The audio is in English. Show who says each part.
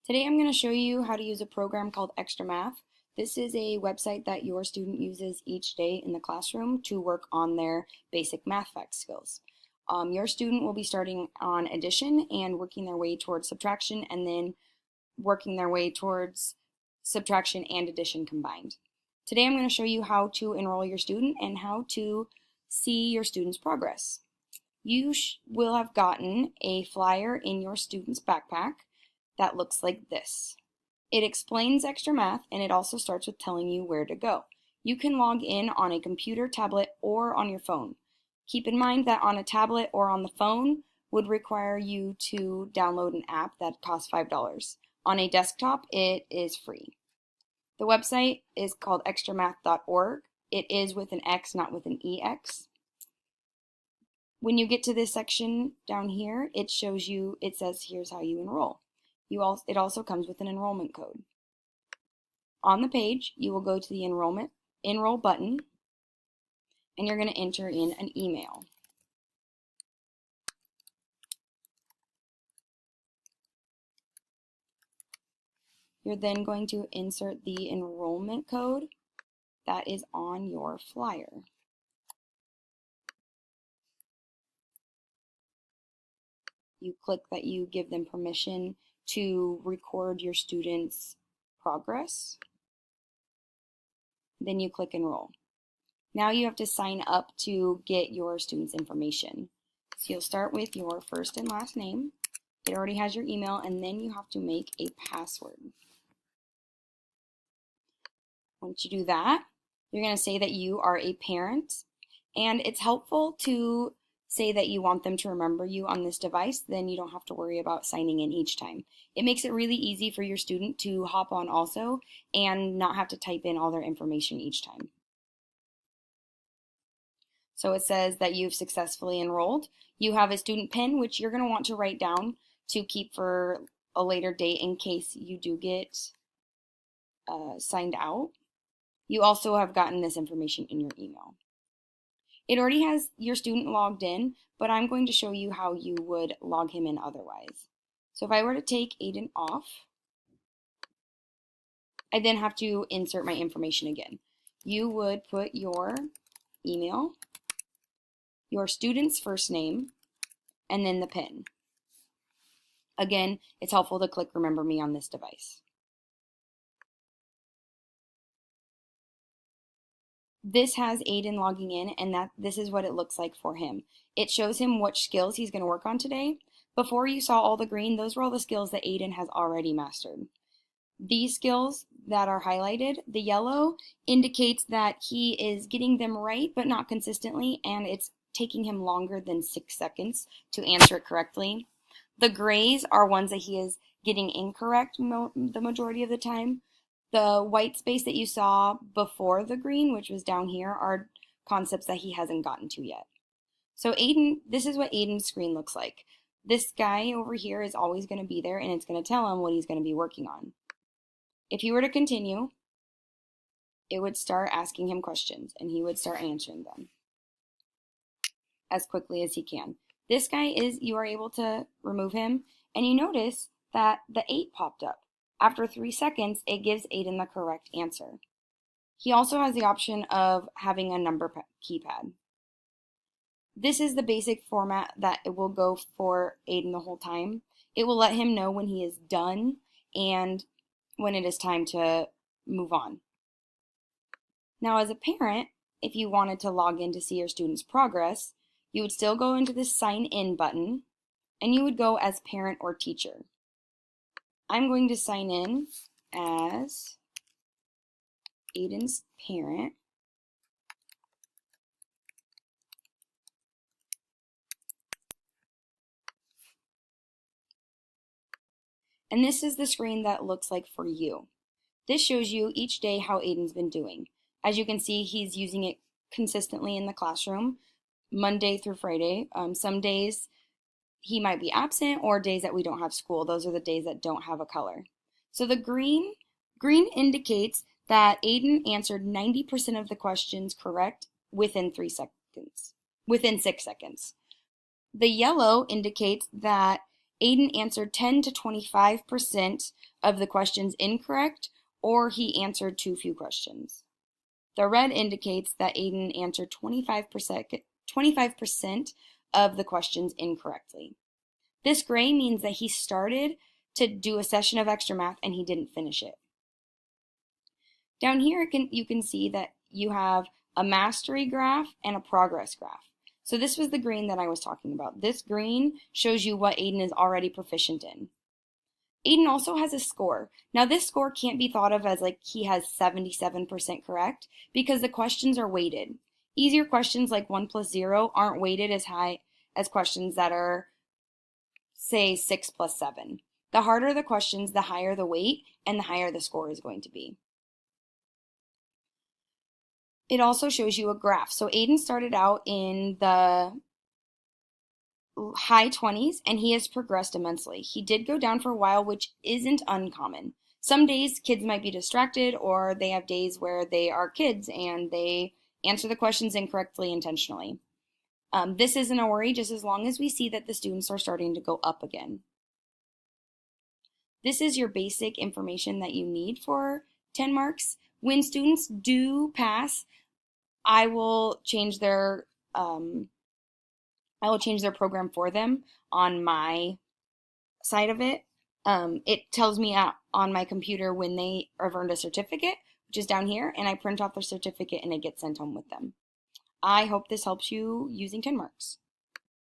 Speaker 1: Today I'm going to show you how to use a program called Extra Math. This is a website that your student uses each day in the classroom to work on their basic math fact skills. Your student will be starting on addition and working their way towards subtraction, and then working their way towards subtraction and addition combined. Today I'm going to show you how to enroll your student and how to see your student's progress. You will have gotten a flyer in your student's backpack that looks like this. It explains Extra Math, and it also starts with telling you where to go. You can log in on a computer, tablet, or on your phone. Keep in mind that on a tablet or on the phone would require you to download an app that costs $5. On a desktop, it is free. The website is called extramath.org. It is with an X, not with an EX. When you get to this section down here, it says here's how you enroll. It also comes with an enrollment code. On the page, you will go to the enroll button, and you're going to enter in an email. You're then going to insert the enrollment code that is on your flyer. You click that you give them permission to record your student's progress. Then you click enroll. Now you have to sign up to get your student's information. So you'll start with your first and last name. It already has your email, and then you have to make a password. Once you do that, you're going to say that you are a parent, and it's helpful to say that you want them to remember you on this device. Then you don't have to worry about signing in each time. It makes it really easy for your student to hop on also and not have to type in all their information each time. So it says that you've successfully enrolled. You have a student PIN, which you're going to want to write down to keep for a later date in case you do get signed out. You also have gotten this information in your email. It already has your student logged in, but I'm going to show you how you would log him in otherwise. So if I were to take Aiden off, I then have to insert my information again. You would put your email, your student's first name, and then the PIN. Again, it's helpful to click Remember Me on this device. This has Aiden logging in, and this is what it looks like for him. It shows him which skills he's going to work on today. Before you saw all the green, those were all the skills that Aiden has already mastered. These skills that are highlighted, the yellow indicates that he is getting them right, but not consistently, and it's taking him longer than 6 seconds to answer it correctly. The grays are ones that he is getting incorrect the majority of the time. The white space that you saw before the green, which was down here, are concepts that he hasn't gotten to yet. So Aiden, this is what Aiden's screen looks like. This guy over here is always going to be there, and it's going to tell him what he's going to be working on. If he were to continue, it would start asking him questions, and he would start answering them as quickly as he can. This guy you are able to remove him, and you notice that the 8 popped up. After 3 seconds, it gives Aiden the correct answer. He also has the option of having a number keypad. This is the basic format that it will go for Aiden the whole time. It will let him know when he is done and when it is time to move on. Now, as a parent, if you wanted to log in to see your student's progress, you would still go into this sign in button, and you would go as parent or teacher. I'm going to sign in as Aiden's parent. And this is the screen that looks like for you. This shows you each day how Aiden's been doing. As you can see, he's using it consistently in the classroom, Monday through Friday. Some days he might be absent, or days that we don't have school. Those are the days that don't have a color. So the green indicates that Aiden answered 90% of the questions correct within 6 seconds. The yellow indicates that Aiden answered 10 to 25% of the questions incorrect, or he answered too few questions. The red indicates that Aiden answered 25% of the questions incorrectly. This gray means that he started to do a session of extra math and he didn't finish it. Down here you can see that you have a mastery graph and a progress graph. So this was the green that I was talking about. This green shows you what Aiden is already proficient in. Aiden also has a score. Now this score can't be thought of as like he has 77% correct because the questions are weighted. Easier questions like 1 plus 0 aren't weighted as high as questions that are, say, 6 plus 7. The harder the questions, the higher the weight and the higher the score is going to be. It also shows you a graph. So Aiden started out in the high 20s and he has progressed immensely. He did go down for a while, which isn't uncommon. Some days kids might be distracted or they have days where they are kids and they answer the questions incorrectly intentionally. This isn't a worry just as long as we see that the students are starting to go up again. This is your basic information that you need for 10 marks. When students do pass, I will change their program for them on my side of it. It tells me on my computer when they have earned a certificate, which is down here, and I print off their certificate and it gets sent home with them. I hope this helps you using 10 marks.